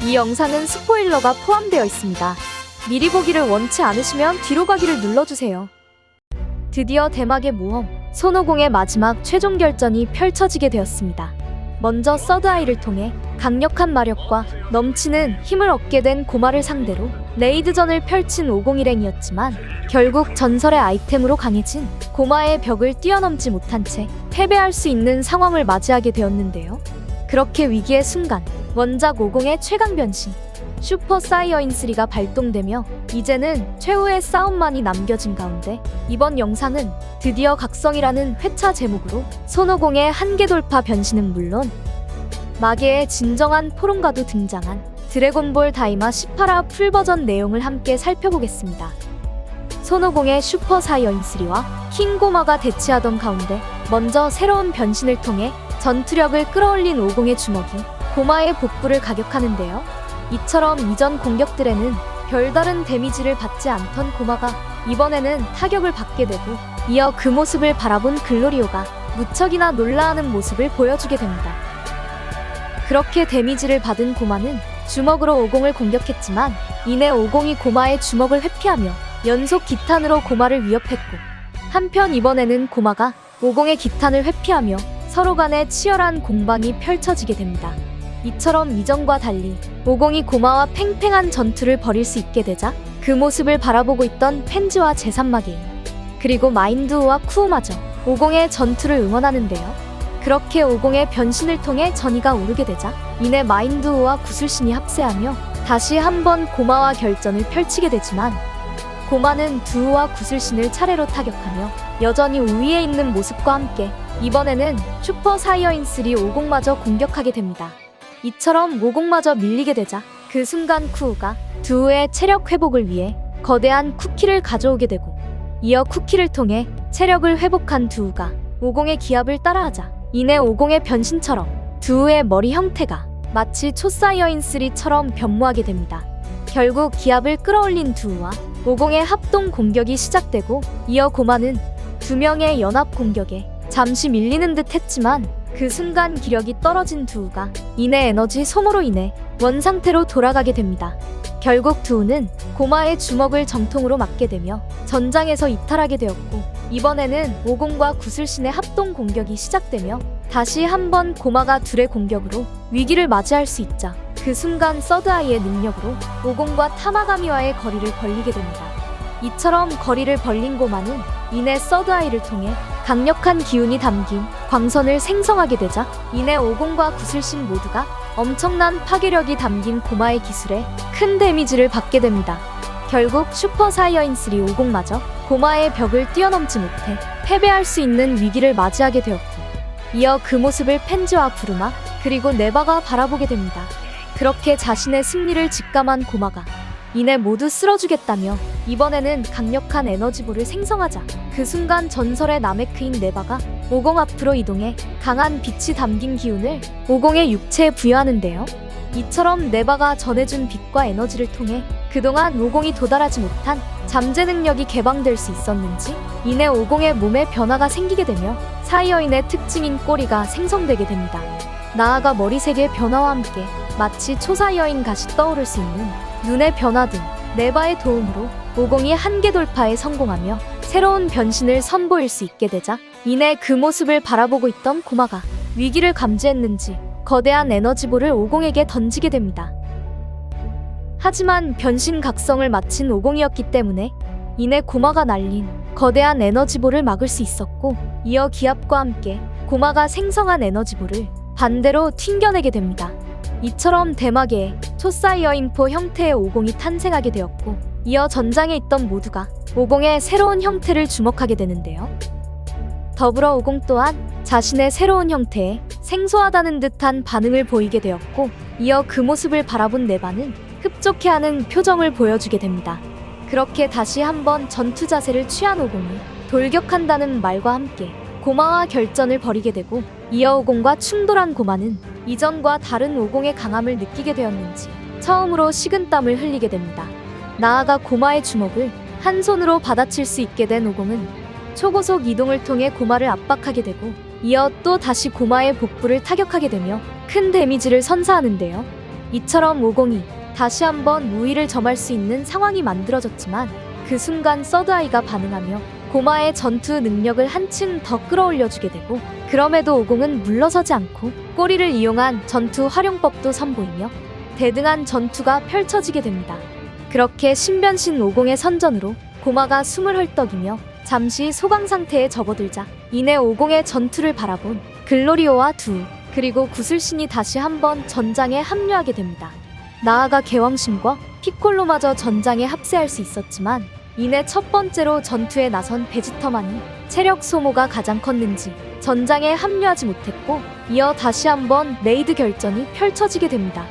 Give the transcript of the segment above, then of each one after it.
이 영상은 스포일러가 포함되어 있습니다. 미리 보기를 원치 않으시면 뒤로 가기를 눌러주세요. 드디어 대막의 모험, 손오공의 마지막 최종 결전이 펼쳐지게 되었습니다. 먼저 서드아이를 통해 강력한 마력과 넘치는 힘을 얻게 된 고마를 상대로 레이드전을 펼친 오공일행이었지만 결국 전설의 아이템으로 강해진 고마의 벽을 뛰어넘지 못한 채 패배할 수 있는 상황을 맞이하게 되었는데요. 그렇게 위기의 순간, 원작 오공의 최강 변신 슈퍼 사이어인 3가 발동되며 이제는 최후의 싸움만이 남겨진 가운데 이번 영상은 드디어 각성이라는 회차 제목으로 손오공의 한계 돌파 변신은 물론 마계의 진정한 포롱과도 등장한 드래곤볼 다이마 18화 풀버전 내용을 함께 살펴보겠습니다. 손오공의 슈퍼 사이어인 3와 킹고마가 대치하던 가운데 먼저 새로운 변신을 통해 전투력을 끌어올린 오공의 주먹이 고마의 복부를 가격하는데요. 이처럼 이전 공격들에는 별다른 데미지를 받지 않던 고마가 이번에는 타격을 받게 되고 이어 그 모습을 바라본 글로리오가 무척이나 놀라하는 모습을 보여주게 됩니다. 그렇게 데미지를 받은 고마는 주먹으로 오공을 공격했지만 이내 오공이 고마의 주먹을 회피하며 연속 기탄으로 고마를 위협했고 한편 이번에는 고마가 오공의 기탄을 회피하며 서로 간의 치열한 공방이 펼쳐지게 됩니다. 이처럼 이전과 달리 오공이 고마와 팽팽한 전투를 벌일 수 있게 되자 그 모습을 바라보고 있던 펜지와 제3마계인 그리고 마인드우와 쿠우마저 오공의 전투를 응원하는데요. 그렇게 오공의 변신을 통해 전의가 오르게 되자 이내 마인드우와 구슬신이 합세하며 다시 한번 고마와 결전을 펼치게 되지만 고마는 두우와 구슬신을 차례로 타격하며 여전히 우위에 있는 모습과 함께 이번에는 슈퍼 사이어인 3 오공마저 공격하게 됩니다. 이처럼 오공마저 밀리게 되자 그 순간 쿠우가 두우의 체력 회복을 위해 거대한 쿠키를 가져오게 되고 이어 쿠키를 통해 체력을 회복한 두우가 오공의 기압을 따라하자 이내 오공의 변신처럼 두우의 머리 형태가 마치 초사이어인 3처럼 변모하게 됩니다. 결국 기압을 끌어올린 두우와 오공의 합동 공격이 시작되고 이어 고마는 두 명의 연합 공격에 잠시 밀리는 듯 했지만 그 순간 기력이 떨어진 두우가 이내 에너지 소모로 인해 원상태로 돌아가게 됩니다. 결국 두우는 고마의 주먹을 정통으로 맞게 되며 전장에서 이탈하게 되었고 이번에는 오공과 구슬신의 합동 공격이 시작되며 다시 한번 고마가 둘의 공격으로 위기를 맞이할 수 있자 그 순간 서드아이의 능력으로 오공과 타마가미와의 거리를 벌리게 됩니다. 이처럼 거리를 벌린 고마는 이내 서드아이를 통해 강력한 기운이 담긴 광선을 생성하게 되자 이내 오공과 구슬신 모두가 엄청난 파괴력이 담긴 고마의 기술에 큰 데미지를 받게 됩니다. 결국 슈퍼 사이어인 3 오공마저 고마의 벽을 뛰어넘지 못해 패배할 수 있는 위기를 맞이하게 되었고 이어 그 모습을 펜지와 부르마 그리고 네바가 바라보게 됩니다. 그렇게 자신의 승리를 직감한 고마가 이내 모두 쓸어주겠다며 이번에는 강력한 에너지볼을 생성하자 그 순간 전설의 나메크인 네바가 오공 앞으로 이동해 강한 빛이 담긴 기운을 오공의 육체에 부여하는데요. 이처럼 네바가 전해준 빛과 에너지를 통해 그동안 오공이 도달하지 못한 잠재 능력이 개방될 수 있었는지 이내 오공의 몸에 변화가 생기게 되며 사이어인의 특징인 꼬리가 생성되게 됩니다. 나아가 머리색의 변화와 함께 마치 초사이어인 같이 떠오를 수 있는 눈의 변화 등 네바의 도움으로 오공이 한계 돌파에 성공하며 새로운 변신을 선보일 수 있게 되자 이내 그 모습을 바라보고 있던 고마가 위기를 감지했는지 거대한 에너지볼을 오공에게 던지게 됩니다. 하지만 변신 각성을 마친 오공이었기 때문에 이내 고마가 날린 거대한 에너지볼을 막을 수 있었고 이어 기압과 함께 고마가 생성한 에너지볼을 반대로 튕겨내게 됩니다. 이처럼 대마계의 초사이어인포 형태의 오공이 탄생하게 되었고 이어 전장에 있던 모두가 오공의 새로운 형태를 주목하게 되는데요. 더불어 오공 또한 자신의 새로운 형태에 생소하다는 듯한 반응을 보이게 되었고 이어 그 모습을 바라본 네바는 흡족해하는 표정을 보여주게 됩니다. 그렇게 다시 한번 전투 자세를 취한 오공이 돌격한다는 말과 함께 고마와 결전을 벌이게 되고 이어 오공과 충돌한 고마는 이전과 다른 오공의 강함을 느끼게 되었는지 처음으로 식은땀을 흘리게 됩니다. 나아가 고마의 주먹을 한 손으로 받아칠 수 있게 된 오공은 초고속 이동을 통해 고마를 압박하게 되고, 이어 또 다시 고마의 복부를 타격하게 되며 큰 데미지를 선사하는데요. 이처럼 오공이 다시 한번 우위를 점할 수 있는 상황이 만들어졌지만 그 순간 서드아이가 반응하며 고마의 전투 능력을 한층 더 끌어올려주게 되고, 그럼에도 오공은 물러서지 않고 꼬리를 이용한 전투 활용법도 선보이며 대등한 전투가 펼쳐지게 됩니다. 그렇게 신변신 오공의 선전으로 고마가 숨을 헐떡이며 잠시 소강 상태에 접어들자 이내 오공의 전투를 바라본 글로리오와 두, 그리고 구슬신이 다시 한번 전장에 합류하게 됩니다. 나아가 개왕신과 피콜로마저 전장에 합세할 수 있었지만 이내 첫 번째로 전투에 나선 베지터만이 체력 소모가 가장 컸는지 전장에 합류하지 못했고, 이어 다시 한번 레이드 결전이 펼쳐지게 됩니다.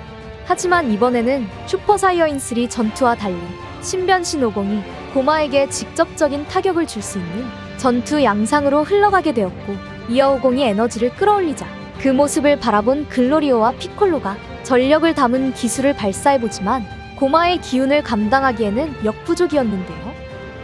하지만 이번에는 슈퍼사이어인 3 전투와 달리 신변신 오공이 고마에게 직접적인 타격을 줄 수 있는 전투 양상으로 흘러가게 되었고, 이어 오공이 에너지를 끌어올리자 그 모습을 바라본 글로리오와 피콜로가 전력을 담은 기술을 발사해보지만 고마의 기운을 감당하기에는 역부족이었는데요.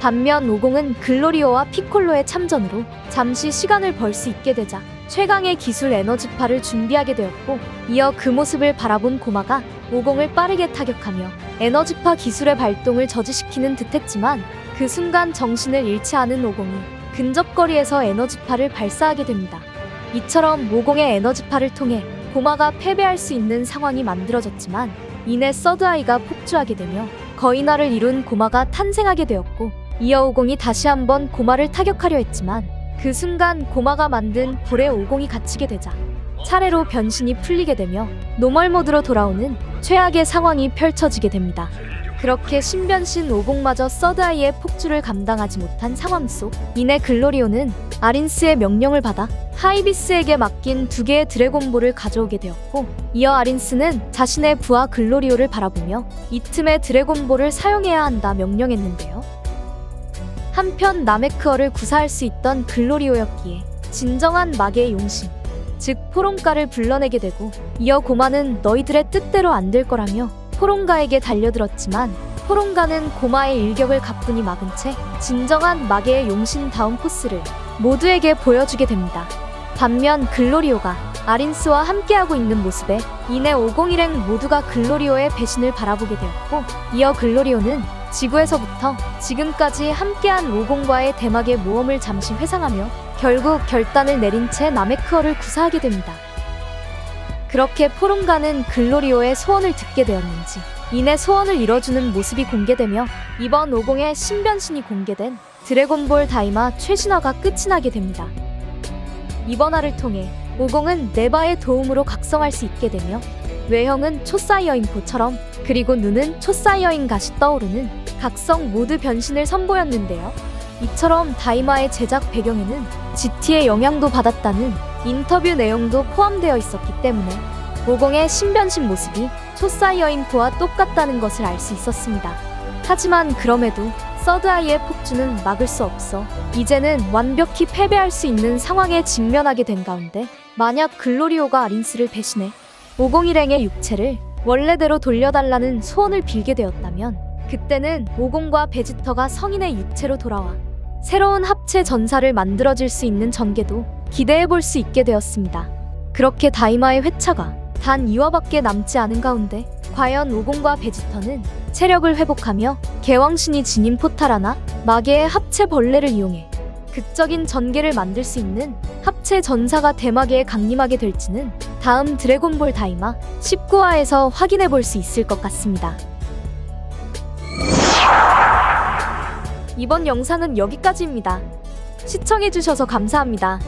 반면 오공은 글로리오와 피콜로의 참전으로 잠시 시간을 벌 수 있게 되자 최강의 기술 에너지파를 준비하게 되었고, 이어 그 모습을 바라본 고마가 오공을 빠르게 타격하며 에너지파 기술의 발동을 저지시키는 듯했지만 그 순간 정신을 잃지 않은 오공이 근접거리에서 에너지파를 발사하게 됩니다. 이처럼 오공의 에너지파를 통해 고마가 패배할 수 있는 상황이 만들어졌지만 이내 서드아이가 폭주하게 되며 거인화를 이룬 고마가 탄생하게 되었고, 이어 오공이 다시 한번 고마를 타격하려 했지만 그 순간 고마가 만든 볼에 오공이 갇히게 되자 차례로 변신이 풀리게 되며 노멀 모드로 돌아오는 최악의 상황이 펼쳐지게 됩니다. 그렇게 신변신 오공마저 서드아이의 폭주를 감당하지 못한 상황 속 이내 글로리오는 아린스의 명령을 받아 하이비스에게 맡긴 2개의 드래곤볼을 가져오게 되었고, 이어 아린스는 자신의 부하 글로리오를 바라보며 이 틈에 드래곤볼을 사용해야 한다 명령했는데요. 한편 나메크어를 구사할 수 있던 글로리오였기에 진정한 마계의 용신, 즉 포롱가를 불러내게 되고, 이어 고마는 너희들의 뜻대로 안 될 거라며 포롱가에게 달려들었지만 포롱가는 고마의 일격을 가뿐히 막은 채 진정한 마계의 용신다운 포스를 모두에게 보여주게 됩니다. 반면 글로리오가 아린스와 함께하고 있는 모습에 이내 501행 모두가 글로리오의 배신을 바라보게 되었고, 이어 글로리오는 지구에서부터 지금까지 함께한 오공과의 대막의 모험을 잠시 회상하며 결국 결단을 내린 채 나메크어를 구사하게 됩니다. 그렇게 포롱가는 글로리오의 소원을 듣게 되었는지 이내 소원을 이뤄주는 모습이 공개되며 이번 오공의 신변신이 공개된 드래곤볼 다이마 최신화가 끝이 나게 됩니다. 이번 화를 통해 오공은 네바의 도움으로 각성할 수 있게 되며 외형은 초사이어인포처럼, 그리고 눈은 초사이어인 갓이 떠오르는 각성 모드 변신을 선보였는데요. 이처럼 다이마의 제작 배경에는 GT의 영향도 받았다는 인터뷰 내용도 포함되어 있었기 때문에 오공의 신변신 모습이 초사이어인포와 똑같다는 것을 알 수 있었습니다. 하지만 그럼에도 서드아이의 폭주는 막을 수 없어 이제는 완벽히 패배할 수 있는 상황에 직면하게 된 가운데, 만약 글로리오가 아린스를 배신해 501행의 육체를 원래대로 돌려달라는 소원을 빌게 되었다면 그때는 오공과 베지터가 성인의 육체로 돌아와 새로운 합체 전사를 만들어질 수 있는 전개도 기대해볼 수 있게 되었습니다. 그렇게 다이마의 회차가 단 2화밖에 남지 않은 가운데 과연 오공과 베지터는 체력을 회복하며 개왕신이 지닌 포탈 하나, 마계의 합체 벌레를 이용해 극적인 전개를 만들 수 있는 합체 전사가 대마계에 강림하게 될지는 다음 드래곤볼 다이마 19화에서 확인해볼 수 있을 것 같습니다. 이번 영상은 여기까지입니다. 시청해주셔서 감사합니다.